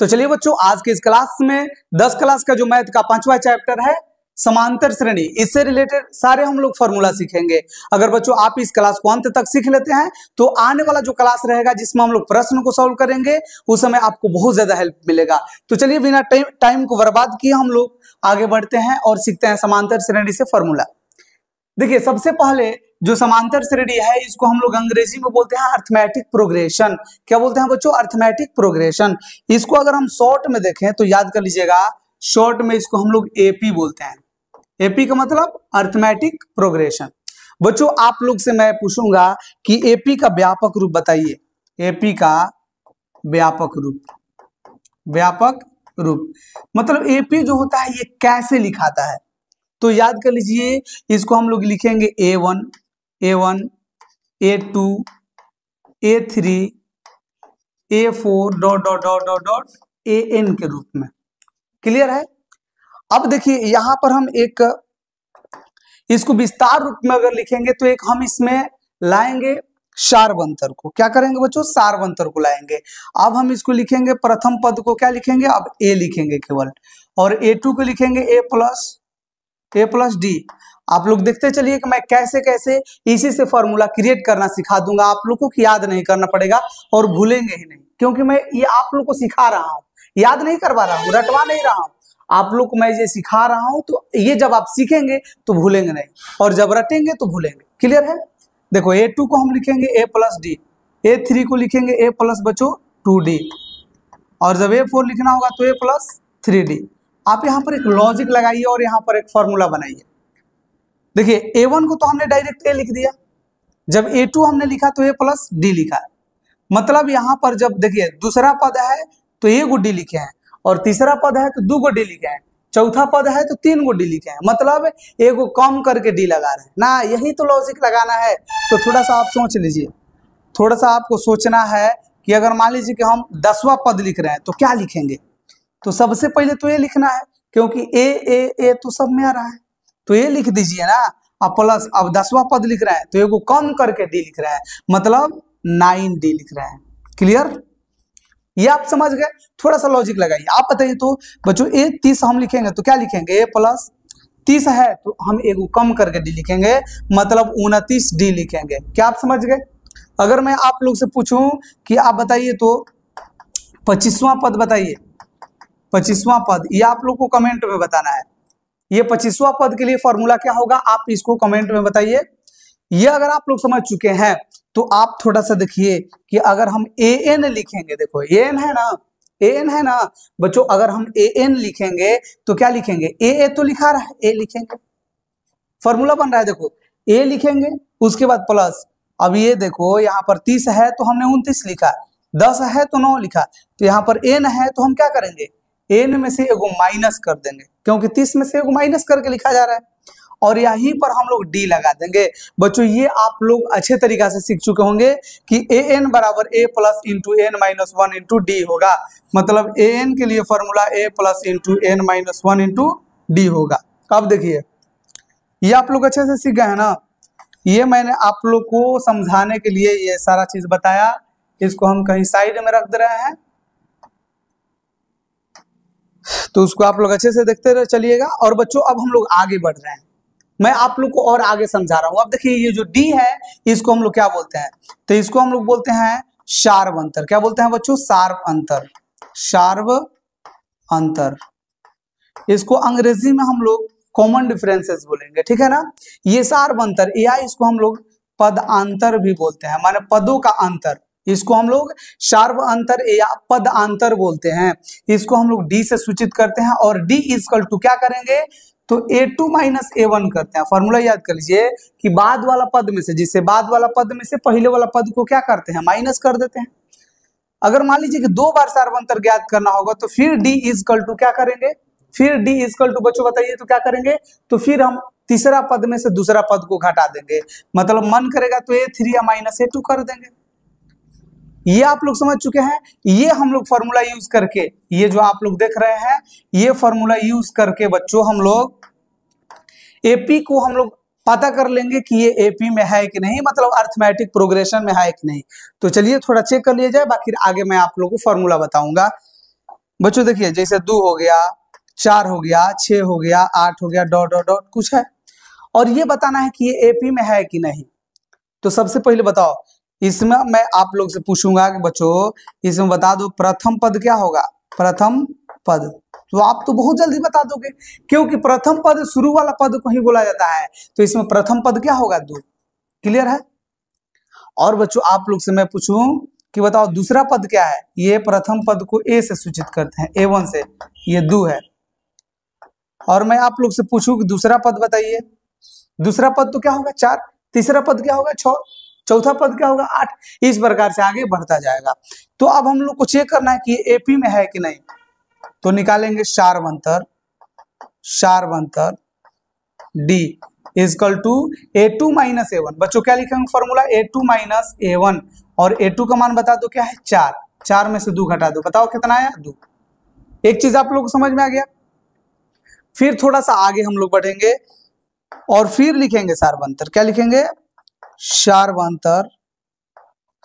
तो चलिए बच्चों, आज के इस क्लास में 10 क्लास का जो मैथ का 5वां चैप्टर है समांतर श्रेणी, इससे रिलेटेड सारे हम लोग फॉर्मूला सीखेंगे। अगर बच्चों आप इस क्लास को अंत तक सीख लेते हैं तो आने वाला जो क्लास रहेगा जिसमें हम लोग प्रश्न को सॉल्व करेंगे उस समय आपको बहुत ज्यादा हेल्प मिलेगा। तो चलिए बिना टाइम को बर्बाद किए हम लोग आगे बढ़ते हैं और सीखते हैं समांतर श्रेणी से फॉर्मूला। देखिए, सबसे पहले जो समांतर श्रेणी है इसको हम लोग अंग्रेजी में बोलते हैं अर्थमेटिक प्रोग्रेशन। क्या बोलते हैं बच्चों? Arithmetic progression. इसको अगर हम शॉर्ट में देखें तो याद कर लीजिएगा, शॉर्ट में इसको हम लोग एपी बोलते हैं। एपी का मतलब अर्थमेटिक प्रोग्रेशन। बच्चों आप लोग से मैं पूछूंगा कि एपी का व्यापक रूप बताइए। एपी का व्यापक रूप मतलब एपी जो होता है ये कैसे लिखाता है? तो याद कर लीजिए, इसको हम लोग लिखेंगे A1, A2, A3, A4 dot dot dot dot dot AN के रूप में। क्लियर है? अब देखिए यहां पर हम एक इसको विस्तार रूप में अगर लिखेंगे तो एक हम इसमें लाएंगे सारवंतर को। क्या करेंगे बच्चों? सारवंतर को लाएंगे। अब हम इसको लिखेंगे, प्रथम पद को क्या लिखेंगे? अब A लिखेंगे केवल, और A2 को लिखेंगे A प्लस D। आप लोग देखते चलिए कि मैं कैसे कैसे इसी से फॉर्मूला क्रिएट करना सिखा दूंगा। आप लोगों को याद नहीं करना पड़ेगा और भूलेंगे ही नहीं, क्योंकि मैं ये आप लोग को सिखा रहा हूँ, याद नहीं करवा रहा हूँ, रटवा नहीं रहा हूँ। आप लोग को मैं ये सिखा रहा हूँ तो ये जब आप सीखेंगे तो भूलेंगे नहीं, और जब रटेंगे तो भूलेंगे। क्लियर है? देखो A2 को हम लिखेंगे A प्लस D, A3 को लिखेंगे A प्लस बच्चों 2D, और जब A4 लिखना होगा तो A प्लस 3D। आप यहाँ पर एक लॉजिक लगाइए और यहाँ पर एक फॉर्मूला बनाइए। देखिए A1 को तो हमने डायरेक्ट A लिख दिया, जब A2 हमने लिखा तो A प्लस D लिखा। मतलब यहाँ पर जब देखिए दूसरा पद है तो एक गो D लिखे हैं, और तीसरा पद है तो 2 गो D लिखे हैं, चौथा पद है तो 3 गो D लिखे हैं, मतलब एक गो कम करके D लगा रहे हैं ना। यही तो लॉजिक लगाना है। तो थोड़ा सा आप सोच लीजिए, थोड़ा सा आपको सोचना है कि अगर मान लीजिए कि हम 10वां पद लिख रहे हैं तो क्या लिखेंगे? तो सबसे पहले तो ये लिखना है, क्योंकि ए तो सब में आ रहा है, तो ये लिख दीजिए ना। अब प्लस, अब 10वां पद लिख रहे हैं तो एगो कम करके D लिख रहे हैं, मतलब 9D लिख रहे हैं। क्लियर? ये आप समझ गए? थोड़ा सा लॉजिक लगाइए। आप बताइए तो बच्चों A30 हम लिखेंगे तो क्या लिखेंगे? A प्लस 30 है तो हम एगो कम करके D लिखेंगे, मतलब 29D लिखेंगे। क्या आप समझ गए? अगर मैं आप लोग से पूछूं कि आप बताइए तो 25वां पद बताइए, 25वां पद, ये आप लोग को कमेंट में बताना है। ये 25वां पद के लिए फॉर्मूला क्या होगा आप इसको कमेंट में बताइए। ये अगर आप लोग समझ चुके हैं तो आप थोड़ा सा देखिए कि अगर हम AN लिखेंगे, देखो AN है ना बच्चों, अगर हम AN लिखेंगे तो क्या लिखेंगे? A तो लिखा रहा है, A लिखेंगे, फॉर्मूला बन रहा है। देखो A लिखेंगे, उसके बाद प्लस, अब ये देखो यहाँ पर 30 है तो हमने 29 लिखा, 10 है तो 9 लिखा, तो यहाँ पर N है तो हम क्या करेंगे? N में से एगो माइनस कर देंगे, क्योंकि 30 में से एगो माइनस करके लिखा जा रहा है, और यहीं पर हम लोग D लगा देंगे। बच्चों ये आप लोग अच्छे तरीका से सीख चुके होंगे कि AN बराबर A plus into N minus 1 into D होगा। मतलब AN के लिए formula A plus into N minus 1 into D होगा। अब देखिए ये आप लोग अच्छे से सीख गए हैं ना। ये मैंने आप लोग को समझाने के लिए ये सारा चीज बताया, इसको हम कहीं साइड में रख दे रहे हैं, तो उसको आप लोग अच्छे से देखते रह चलिएगा। और बच्चों अब हम लोग आगे बढ़ रहे हैं, मैं आप लोग को और आगे समझा रहा हूं। अब देखिए ये जो D है इसको हम लोग क्या बोलते हैं? तो इसको हम लोग बोलते हैं शार्व अंतर। क्या बोलते हैं बच्चों? शार्व अंतर। इसको अंग्रेजी में हम लोग कॉमन डिफरेंसेस बोलेंगे, ठीक है ना। ये शार्व अंतर या इसको हम लोग पद अंतर भी बोलते हैं, माने पदों का अंतर। इसको हम लोग शार्व अंतर या पद अंतर बोलते हैं। इसको हम लोग D से सूचित करते हैं, और D इक्वल टू क्या करेंगे? तो A2 माइनस A1 करते हैं। फॉर्मूला याद कर लीजिए कि बाद वाला पद में से, जिससे बाद वाला पद में से पहले वाला पद को क्या करते हैं? माइनस कर देते हैं। अगर मान लीजिए कि 2 बार सार्वंतर ज्ञात करना होगा तो फिर D इक्वल टू क्या करेंगे? फिर D इक्वल टू बच्चों बताइए तो क्या करेंगे? तो फिर हम तीसरा पद में से दूसरा पद को घटा देंगे, मतलब मन करेगा तो A3 या माइनस A2 कर देंगे। ये आप लोग समझ चुके हैं। ये हम लोग फॉर्मूला यूज करके, ये जो आप लोग देख रहे हैं ये फॉर्मूला यूज करके बच्चों हम लोग एपी को हम लोग पता कर लेंगे कि ये एपी में है कि नहीं, मतलब अर्थमेटिक प्रोग्रेशन में है कि नहीं। तो चलिए थोड़ा चेक कर लिया जाए, बाकी आगे मैं आप लोगों को फॉर्मूला बताऊंगा। बच्चों देखिए जैसे 2 हो गया, 4 हो गया, 6 हो गया, 8 हो गया, डॉट डॉट डॉट कुछ है, और ये बताना है कि ये एपी में है कि नहीं। तो सबसे पहले बताओ, इसमें मैं आप लोग से पूछूंगा कि बच्चों इसमें बता दो प्रथम पद क्या होगा, प्रथम पद। तो आप तो बहुत जल्दी बता दोगे, क्योंकि प्रथम पद शुरू वाला पद को ही बोला जाता है, तो इसमें प्रथम पद क्या होगा, 2। क्लियर है। और बच्चों आप लोग से मैं पूछूं कि बताओ दूसरा पद क्या है, ये प्रथम पद को ए से सूचित करते हैं, A1 से, ये 2 है। और मैं आप लोग से पूछूं कि दूसरा पद बताइए, दूसरा पद तो क्या होगा, 4, तीसरा पद क्या होगा, 6, चौथा पद क्या होगा, 8। इस प्रकार से आगे बढ़ता जाएगा। तो अब हम लोग को चेक करना है कि ये एपी में है कि नहीं। तो निकालेंगे सार्वंतर, सार्वंतर D is equal to A2 minus A1। बच्चों क्या लिखेंगे फॉर्मूला, A2 माइनस A1, और A2 का मान बता दो क्या है, 4, 4 में से 2 घटा दो, बताओ कितना आया, 2। एक चीज आप लोग को समझ में आ गया। फिर थोड़ा सा आगे हम लोग बढ़ेंगे और फिर लिखेंगे सार्वंतर, क्या लिखेंगे, सार्वंतर,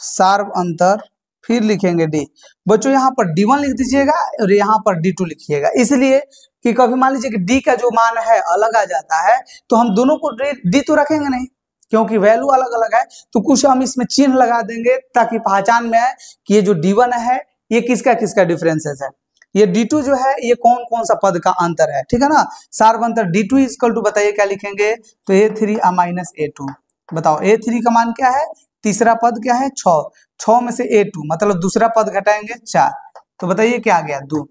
सार्वंतर, फिर लिखेंगे डी। बच्चों यहाँ पर D1 लिख दीजिएगा और यहाँ पर D2 लिखिएगा, इसलिए कि कभी मान लीजिए कि डी का जो मान है अलग आ जाता है, तो हम दोनों को डी तो रखेंगे नहीं, क्योंकि वैल्यू अलग अलग है, तो कुछ हम इसमें चिन्ह लगा देंगे ताकि पहचान में आए कि ये जो D1 है ये किसका किसका डिफरेंसेस है, ये D2 जो है ये कौन कौन सा पद का अंतर है, ठीक है ना। सार्वंतर D2 इक्वल टू बताइए क्या लिखेंगे, तो A3 माइनस A2। बताओ A3 का मान क्या है, तीसरा पद क्या है, 6, 6 में से A2 मतलब दूसरा पद घटाएंगे 4, तो बताइए क्या आ गया, 2।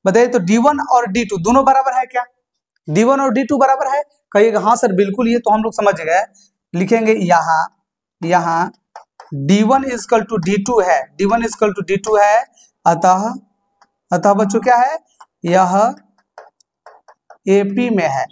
बताइए तो D1 और D2 दोनों बराबर है क्या, D1 और D2 बराबर है, कहिएगा हाँ सर बिल्कुल, ये तो हम लोग समझ गए। लिखेंगे यहाँ D1 इक्वल टू D2 है, D1 इक्वल टू D2 है, अतः बच्चों क्या है, यह एपी में है,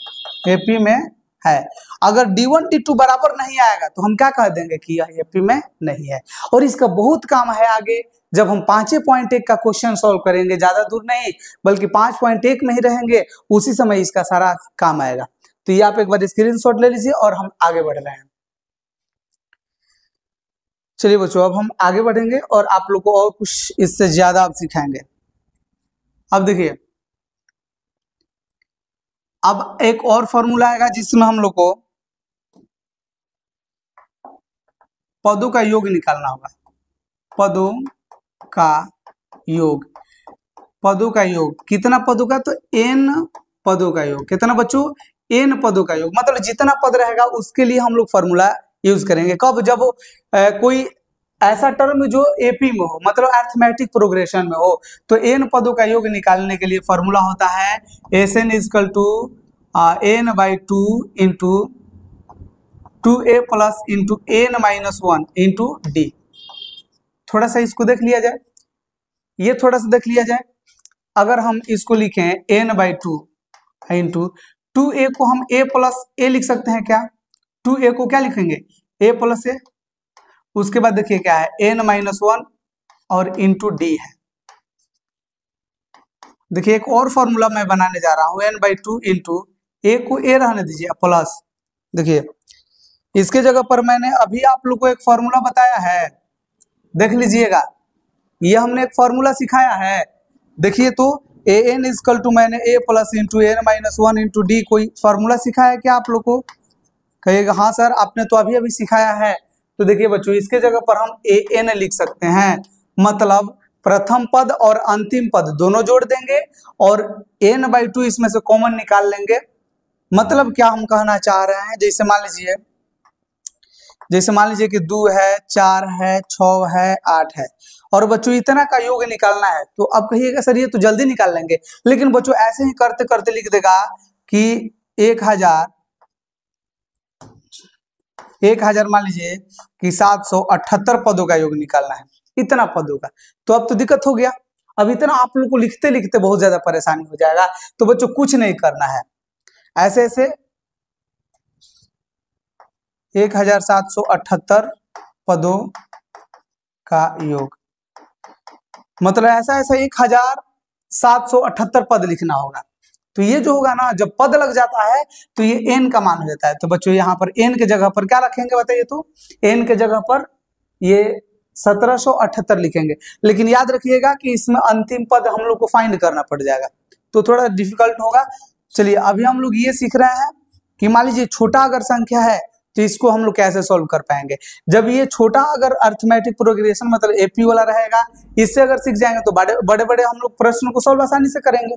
एपी में है। अगर D1 D2 बराबर नहीं आएगा तो हम क्या कह देंगे कि यह एपी में नहीं है। और इसका बहुत काम है आगे, जब हम 5.1 का क्वेश्चन सॉल्व करेंगे, ज्यादा दूर नहीं बल्कि 5.1 में ही रहेंगे, उसी समय इसका सारा काम आएगा। तो ये आप एक बार स्क्रीनशॉट ले लीजिए और हम आगे बढ़ रहे हैं। चलिए बच्चों अब हम आगे बढ़ेंगे और आप लोग को और कुछ इससे ज्यादा आप सिखाएंगे। अब देखिए, अब एक और फॉर्मूला आएगा जिसमें हम लोग को पदों का योग निकालना होगा, पदों का योग, पदों का योग, कितना पदों का, तो n पदों का योग, कितना बच्चों, n पदों का योग, मतलब जितना पद रहेगा उसके लिए हम लोग फॉर्मूला यूज करेंगे। कब, जब कोई ऐसा टर्म जो एपी में हो, मतलब अरिथमेटिक प्रोग्रेशन में हो, तो n पदों का योग निकालने के लिए फॉर्मूला होता है Sn equal to n/2 into 2a plus into n-1 into D. थोड़ा सा इसको देख लिया जाए, ये थोड़ा सा देख लिया जाए। अगर हम इसको लिखें n/2 इंटू 2a को हम a प्लस a लिख सकते हैं क्या, 2a को क्या लिखेंगे, a प्लस a, उसके बाद देखिए क्या है n-1 और इंटू डी है। देखिए एक और फॉर्मूला मैं बनाने जा रहा हूं, n/2 इंटू a को a रहने दीजिए प्लस, देखिए इसके जगह पर मैंने अभी आप लोग को एक फॉर्मूला बताया है, देख लीजिएगा, ये हमने एक फॉर्मूला सिखाया है। देखिए तो an इक्वल टू मैंने a plus into n-1 into D, कोई फॉर्मूला सिखाया है क्या आप लोग को, कहिएगा हाँ सर आपने तो अभी अभी सिखाया है। तो देखिए बच्चों इसके जगह पर हम an लिख सकते हैं, मतलब प्रथम पद और अंतिम पद दोनों जोड़ देंगे और n/2 इसमें से कॉमन निकाल लेंगे। मतलब क्या हम कहना चाह रहे हैं, जैसे मान लीजिए कि 2 है, 4 है, 6 है, 8 है, और बच्चों इतना का योग निकालना है। तो अब कहिएगा सर ये तो जल्दी निकाल लेंगे, लेकिन बच्चों ऐसे ही करते करते लिख देगा कि 1000 मान लीजिए कि 778 पदों का योग निकालना है, इतना पदों का। तो अब तो दिक्कत हो गया, अब इतना आप लोग को लिखते लिखते बहुत ज्यादा परेशानी हो जाएगा। तो बच्चों कुछ नहीं करना है, ऐसे ऐसे 1778 पदों का योग, मतलब ऐसा ऐसा 1778 पद लिखना होगा। तो ये जो होगा ना, जब पद लग जाता है तो ये n का मान हो जाता है। तो बच्चों यहाँ पर n के जगह पर क्या रखेंगे बताइए, तो n के जगह पर ये 1778 लिखेंगे। लेकिन याद रखिएगा कि इसमें अंतिम पद हम लोग को फाइंड करना पड़ जाएगा, तो थोड़ा डिफिकल्ट होगा। चलिए अभी हम लोग ये सीख रहे हैं कि मान लीजिए छोटा अगर संख्या है तो इसको हम लोग कैसे सॉल्व कर पाएंगे। जब ये छोटा अगर अर्थमेटिक प्रोग्रेशन मतलब एपी वाला रहेगा, इससे अगर सीख जाएंगे तो बड़े बड़े हम लोग प्रश्न को सॉल्व आसानी से करेंगे।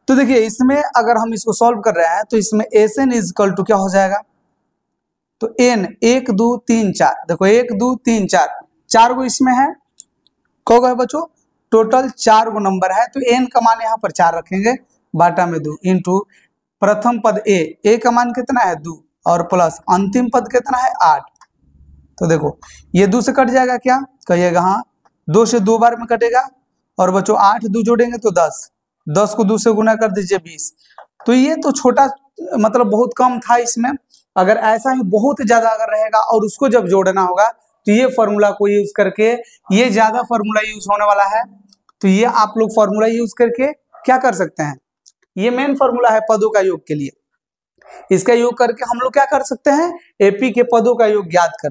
तो देखिए इसमें अगर हम इसको सॉल्व कर रहे हैं तो इसमें एन इज इक्वल टू क्या हो जाएगा, तो एन 1 2 3 4, देखो 1 2 3 4, 4 गो इसमें है, कौन है बच्चों, टोटल 4 गो नंबर है, तो एन का मान यहाँ पर 4 रखेंगे, बाटा में 2 इंटू प्रथम पद ए का मान कितना है 2 और प्लस अंतिम पद कितना है 8। तो देखो ये 2 से कट जाएगा क्या, कहिएगा हाँ, 2 से 2 बार में कटेगा, और बच्चों 8 2 जोड़ेंगे तो 10, 10 को 2 से गुना कर दीजिए 20। तो ये तो छोटा मतलब बहुत कम था इसमें। अगर ऐसा ही बहुत ज्यादा अगर रहेगा और उसको जब जोड़ना होगा तो ये फॉर्मूला को यूज करके, ये ज्यादा फॉर्मूला यूज होने वाला है, तो ये आप लोग फॉर्मूला यूज करके क्या कर सकते हैं, ये मेन फॉर्मूला है पदों का योग के लिए, इसका योग करके हम लोग क्या कर सकते हैं, एपी के पदों का योग ज्ञात कर सकते हैं।